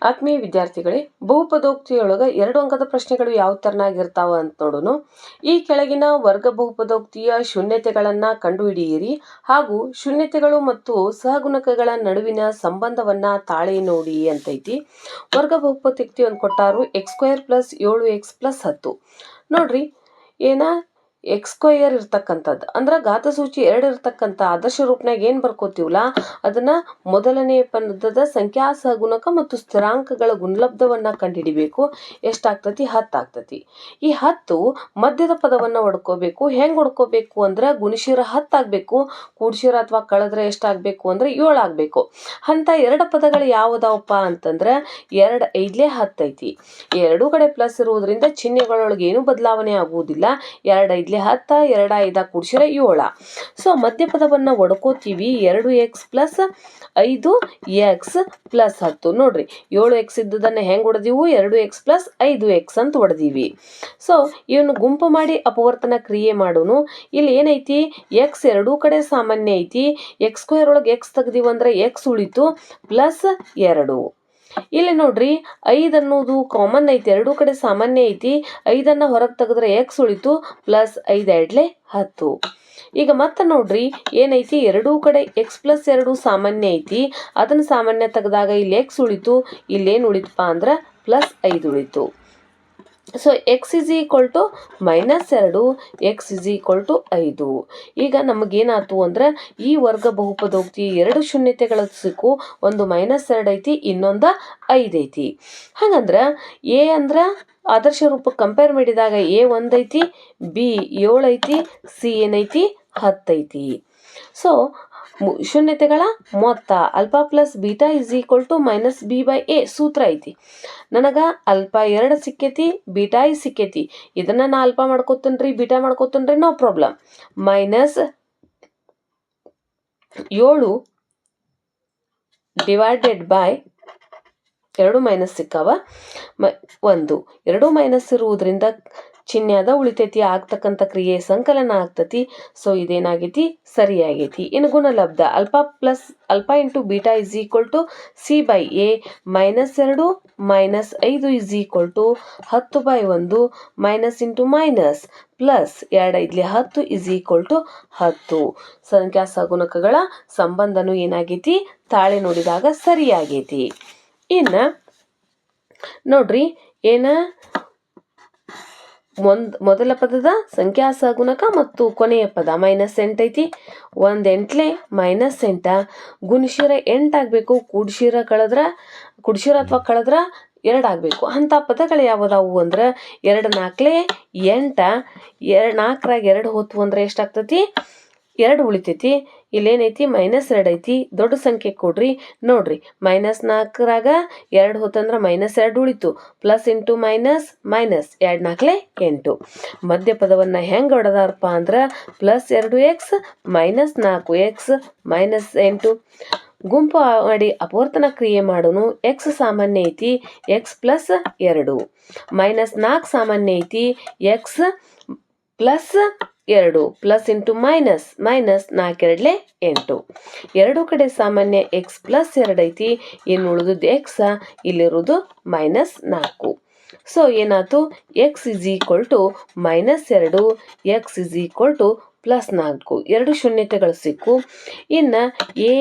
ಆತ್ಮೀಯ ವಿದ್ಯಾರ್ಥಿಗಳೇ, ಬಹುಪದೋಕ್ತಿಯೊಳಗೆ 2 ಅಂಕದ ಪ್ರಶ್ನೆಗಳು ಯಾವ ತರನಾಗಿರ್ತಾವ ಅಂತ ನೋಡೋಣ. ಈ ಕೆಳಗಿನ ವರ್ಗ ಬಹುಪದೋಕ್ತಿಯ ಶೂನ್ಯತೆಗಳನ್ನು ಕಂಡುಹಿಡಿಯಿರಿ ಹಾಗೂ ಶೂನ್ಯತೆಗಳು ಮತ್ತು ಸಹಗುಣಕಗಳ ನಡುವಿನ ಸಂಬಂಧವನ್ನ ತಾಳೆ ನೋಡಿ ಅಂತೈತಿ. ವರ್ಗ ಬಹುಪದೋಕ್ತಿ ಒಂದು ಕೊಟ್ಟಾರು, x² + 7x + 10. ನೋಡ್ರಿ, ಏನ x² ಇರ್ತಕ್ಕಂಥದ್ದು ಅಂದ್ರೆ ಘಾತಸೂಚಿ 2 ಇರ್ತಕ್ಕಂಥ ಆದರ್ಶ ರೂಪನಾಗ ಏನು ಬರ್ಕೋತೀವಲ್ಲ ಅದನ್ನ ಮೊದಲನೇ ಪದದ ಸಂಖ್ಯಾ ಸಹಗುಣಕ ಮತ್ತು ಸ್ಥಿರಾಂಕಗಳ ಗುಣಲಬ್ಧವನ್ನ ಕಂಡುಹಿಡಿಬೇಕು. ಎಷ್ಟಾಗ್ತತಿ? 10 ಆಗ್ತತಿ. ಈ 10 ಮಧ್ಯದ ಪದವನ್ನ ಹೊಡ್ಕೋಬೇಕು. ಹೆಂಗ್ ಹೊಡ್ಕೋಬೇಕು ಅಂದ್ರೆ ಗುಣಿಸಿರ 10 ಆಗ್ಬೇಕು, ಕೂಡಿಸಿರ ಅಥವಾ ಕಳೆದ್ರೆ ಎಷ್ಟಾಗಬೇಕು ಅಂದ್ರೆ 7 ಆಗ್ಬೇಕು. ಅಂತ 2 ಪದಗಳು ಯಾವುದಾವಪ್ಪ ಅಂತಂದ್ರೆ 2 5 10 ಐತಿ. ಎರಡೂ ಕಡೆ ಪ್ಲಸ್ ಇರುವುದರಿಂದ ಚಿಹ್ನೆಗಳೊಳಗೆ ಏನು ಬದಲಾವಣೆ ಆಗುವುದಿಲ್ಲ. 2 5 10, 2 5 ಕೂಡಿಸಿರ 7. ಸೊ ಮಧ್ಯಪದವನ್ನ ಒಡ್ಕೋತೀವಿ. 2x + 5x + 10. ನೋಡ್ರಿ, 7x ಇದ್ದದನ್ನ ಹೆಂಗ್ ಹೊಡೆದೀವು? 2x + 5x ಅಂತ ಹೊಡೆದೀವಿ. ಸೊ ಇವನು ಗುಂಪು ಮಾಡಿ ಅಪವರ್ತನ ಕ್ರಿಯೆ ಮಾಡೋನು. ಇಲ್ಲಿ ಏನೈತಿ? x ಎರಡೂ ಕಡೆ ಸಾಮಾನ್ಯ ಐತಿ. x² ಒಳಗೆ x ತೆಗ್ದೀವಿ ಅಂದ್ರೆ x ಉಳಿತು +2. ಇಲ್ಲಿ ನೋಡ್ರಿ, 5 ಅನ್ನೋದು ಕಾಮನ್ ಐತಿ, ಎರಡೂ ಕಡೆ ಸಾಮಾನ್ಯ ಐತಿ. 5ಅನ್ನ ಹೊರಗೆ ತೆಗೆದ್ರೆ x ಉಳಿತು +5 10. ಈಗ ಮತ್ತೆ ನೋಡ್ರಿ, ಏನೈತಿ? ಎರಡೂ ಕಡೆ x + 2 ಸಾಮಾನ್ಯ ಐತಿ. ಅದನ್ನ ಸಾಮಾನ್ಯ ತೆಗೆದಾಗ ಇಲ್ಲಿ x ಉಳಿತು, ಇಲ್ಲೇನು ಉಳಿತಪ್ಪ ಅಂದ್ರೆ +5 ಉಳಿತು. So x = -2, x = 5. ಈಗ ನಮಗೇನಾಯ್ತು ಅಂದ್ರೆ ಈ ವರ್ಗ ಬಹುಪದೋಕ್ತಿ 2 ಶೂನ್ಯತೆಗಳ ಸಿಕ್ಕು. ಒಂದು -2 ಐತಿ, ಇನ್ನೊಂದು 5 ಐತಿ. ಹಾಗಂದ್ರೆ a ಅಂದ್ರೆ ಆದರ್ಶ ರೂಪಕ್ಕೆ ಕಂಪೇರ್ ಮಾಡಿದಾಗ a 1 ಐತಿ, b 7 ಐತಿ, c ಏನೈತಿ? 10 ಐತಿ. ಸೊ ಶೂನ್ಯತೆಗಳ ಮೊತ್ತ ಅಲ್ಫಾ ಪ್ಲಸ್ ಬೀಟಾ = -b/a ಸೂತ್ರ ಐತಿ. ನನಗೆ ಅಲ್ಫಾ 2 ಸಿಕ್ಕೈತಿ, ಬೀಟಾ ಸಿಕ್ಕೈತಿ. ಇದನ್ನ ನಾ ಅಲ್ಫಾ ಮಾಡ್ಕೋತೇನ್ರಿ, ಬೀಟಾ ಮಾಡ್ಕೋತೇನ್ರಿ, ನೋ ಪ್ರಾಬ್ಲಮ್. -7 2 ಮೈನಸ್ ಸಿಕ್ಕಾವ 1. 2 ಮೈನಸ್ ಇರುವುದರಿಂದ ಚಿಹ್ನೆ ಅದ ಉಳಿತೈತಿ, ಆಗ್ತಕ್ಕಂಥ ಕ್ರಿಯೆ ಸಂಕಲನ ಆಗ್ತತಿ. ಸೊ ಇದೇನಾಗೈತಿ? ಸರಿಯಾಗೈತಿ. ಇನ್ನು ಗುಣಲಬ್ಧ ಅಲ್ಫಾ × ಬೀಟಾ = c/a. -2 - 5 = 10/1 -× +2 5 10 ಸಂಖ್ಯಾ ಸಹಗುಣಕಗಳ ಸಂಬಂಧನು ಏನಾಗೈತಿ? ತಾಳೆ ನೋಡಿದಾಗ ಸರಿಯಾಗೈತಿ. ಇನ್ನು ನೋಡ್ರಿ, ಏನ ಮೊದಲ ಪದದ ಸಂಖ್ಯಾ ಸಹಗುಣಕ ಮತ್ತು ಕೊನೆಯ ಪದ -8 ಐತಿ. 1 8 -8 ಗುಣಿಸಿರ 8 ಆಗ್ಬೇಕು, ಕೂಡಿಸಿರ ಅಥವಾ ಕಳೆದ್ರ 2 ಆಗ್ಬೇಕು. ಅಂತ ಪದಗಳು ಯಾವುದಾವು ಅಂದ್ರೆ 2 4 8, 4ರಾಗ 2 ಹೋತು ಅಂದ್ರೆ ಎಷ್ಟಾಗ್ತತಿ? 2 ಉಳಿತೈತಿ. ಇಲ್ಲೇನೈತಿ? -2 ಐತಿ. ದೊಡ್ಡ ಸಂಖ್ಯೆ ಕೊಡ್ರಿ. ನೋಡ್ರಿ, -4ರಾಗ 2 ಹೋತಂದ್ರೆ -2 ಉಳಿತು, ಪ್ಲಸ್ ಇಂಟು ಮೈನಸ್ ಮೈನಸ್ 2 4 8. ಮಧ್ಯ ಪದವನ್ನ ಹೆಂಗ್ ಹೊಡೆದಾರಪ್ಪ ಅಂದ್ರೆ +2x -4x -8. ಗುಂಪು ಮಾಡಿ ಅಪವರ್ತನ ಕ್ರಿಯೆ ಮಾಡೋನು. x ಸಾಮಾನ್ಯ ಐತಿ, x +2. -4 ಸಾಮಾನ್ಯ ಐತಿ, x +2 ಪ್ಲಸ್ ಇಂಟು ಮೈನಸ್ 4 2 8. ಎರಡೂ ಕಡೆ ಸಾಮಾನ್ಯ x +2 ಐತಿ. ಇನ್ನು ಉಳಿದುದು x, ಇಲ್ಲಿರುವುದು -4. ಸೊ ಏನಾಯ್ತು? x = -2, x = +4. 2 ಶೂನ್ಯತೆಗಳು ಸಿಕ್ಕು. ಇನ್ನು a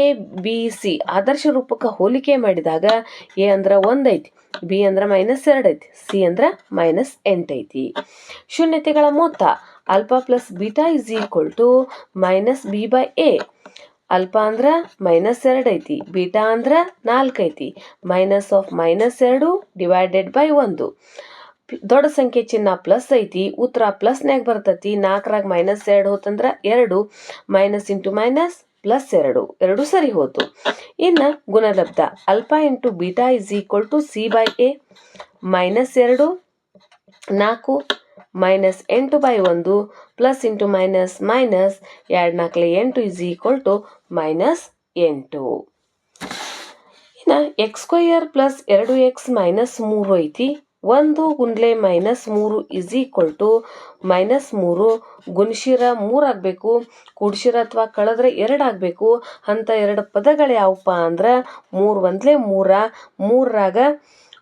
b c ಆದರ್ಶ ರೂಪಕ್ಕೆ ಹೋಲಿಕೆ ಮಾಡಿದಾಗ a ಅಂದ್ರೆ 1 ಐತಿ, b ಅಂದ್ರೆ -2 ಐತಿ, c ಅಂದ್ರೆ -8 ಐತಿ. ಶೂನ್ಯತೆಗಳ ಮೊತ್ತ alpha plus beta = -b/a. Alpha ಅಂದ್ರೆ -2 ಐತಿ, ಬೀಟಾ ಅಂದ್ರೆ 4 ಐತಿ. -2 / 1. ದೊಡ್ಡ ಸಂಖ್ಯೆ ಚಿಹ್ನ ಪ್ಲಸ್ ಐತಿ, ಉತ್ತರ ಪ್ಲಸ್ನಾಗ ಬರ್ತೈತಿ. 4ರಾಗ -2 ಹೋತಂದ್ರೆ 2, -× -2 ಸರಿ ಹೋತು. ಇನ್ನು ಗುಣಲಬ್ಧ alpha × beta = c/a. -2 4 -8/1 plus into minus minus 2 4 8 = -8. ಇನ್ನು x² + 2x - 3 ಐತಿ. 1 - -3 -3 ಗುಣಿಸಿರ 3 ಆಗಬೇಕು, ಕೂಡಿಸಿರ ಅಥವಾ ಕಳೆದ್ರೆ 2 ಆಗಬೇಕು. ಅಂಥ 2 ಪದಗಳು ಯಾವಪ್ಪ ಅಂದ್ರೆ 3 1 3, 3ರಾಗ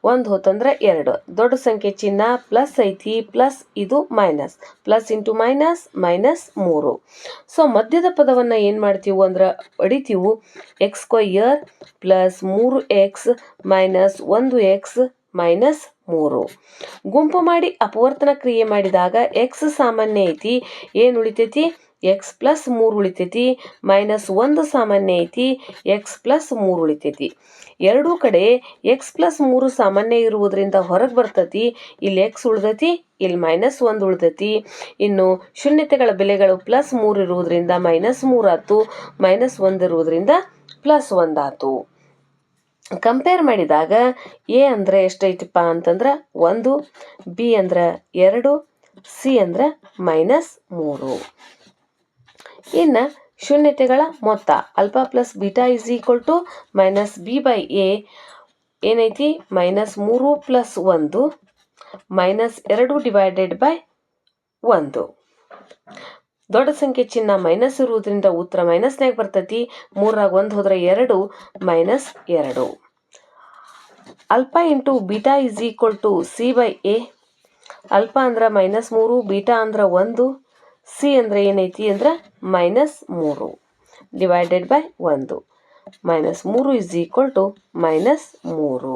1 ಹೋತಂದ್ರೆ 2. ದೊಡ್ಡ ಸಂಖ್ಯೆ ಚಿಹ್ನ ಪ್ಲಸ್ ಐತಿ, ಪ್ಲಸ್ ಇದು minus, plus into minus -3. So ಮಧ್ಯದ ಪದವನ್ನು ಏನು ಮಾಡ್ತೀವಿ ಅಂದ್ರೆ ಹೊಡಿತೀವಿ. x² plus 3x minus 1x minus 3. ಗುಂಪು ಮಾಡಿ ಅಪವರ್ತನ ಕ್ರಿಯೆ ಮಾಡಿದಾಗ x ಸಾಮಾನ್ಯ ಐತಿ, ಏನು ಉಳಿತೈತಿ x ಪ್ಲಸ್ 3 ಉಳಿತೈತಿ, -1 ಸಾಮಾನ್ಯ ಐತಿ, x ಪ್ಲಸ್ 3 ಉಳಿತೈತಿ. ಎರಡೂ ಕಡೆ x ಪ್ಲಸ್ 3 ಸಾಮಾನ್ಯ ಇರುವುದರಿಂದ ಹೊರಗೆ ಬರ್ತೈತಿ. ಇಲ್ಲಿ x ಉಳ್ದೈತಿ, ಇಲ್ಲಿ -1 ಉಳ್ದೈತಿ. ಇನ್ನು ಶೂನ್ಯತೆಗಳ ಬೆಲೆಗಳು +3 ಇರುವುದರಿಂದ -3 ಆಯ್ತು, -1 ಇರುವುದರಿಂದ +1 ಆಯ್ತು. ಕಂಪೇರ್ ಮಾಡಿದಾಗ ಎ ಅಂದರೆ ಎಷ್ಟೈತಿಪ್ಪ ಅಂತಂದ್ರೆ 1, ಬಿ ಅಂದ್ರೆ 2, ಸಿ ಅಂದ್ರೆ -3. ಇನ್ನು ಶೂನ್ಯತೆಗಳ ಮೊತ್ತ ಆಲ್ಫಾ ಪ್ಲಸ್ ಬೀಟಾ = -b/a ಏನೈತಿ -3 + 1 -2/1. ದೊಡ್ಡ ಸಂಖ್ಯೆ ಚಿಹ್ನ ಮೈನಸ್ ಇರುವುದರಿಂದ ಉತ್ತರ ಮೈನಸ್ನಾಗ ಬರ್ತೈತಿ. 3ರಾಗ 1 ಹೋದ್ರೆ 2 -2. Alpha into beta = c/a. Alpha ಅಂದ್ರೆ -3, ಬೀಟಾ ಅಂದ್ರೆ 1, ಸಿ ಅಂದ್ರೆ ಏನೈತಿ ಅಂದ್ರೆ -3 / 1. -3 = -3.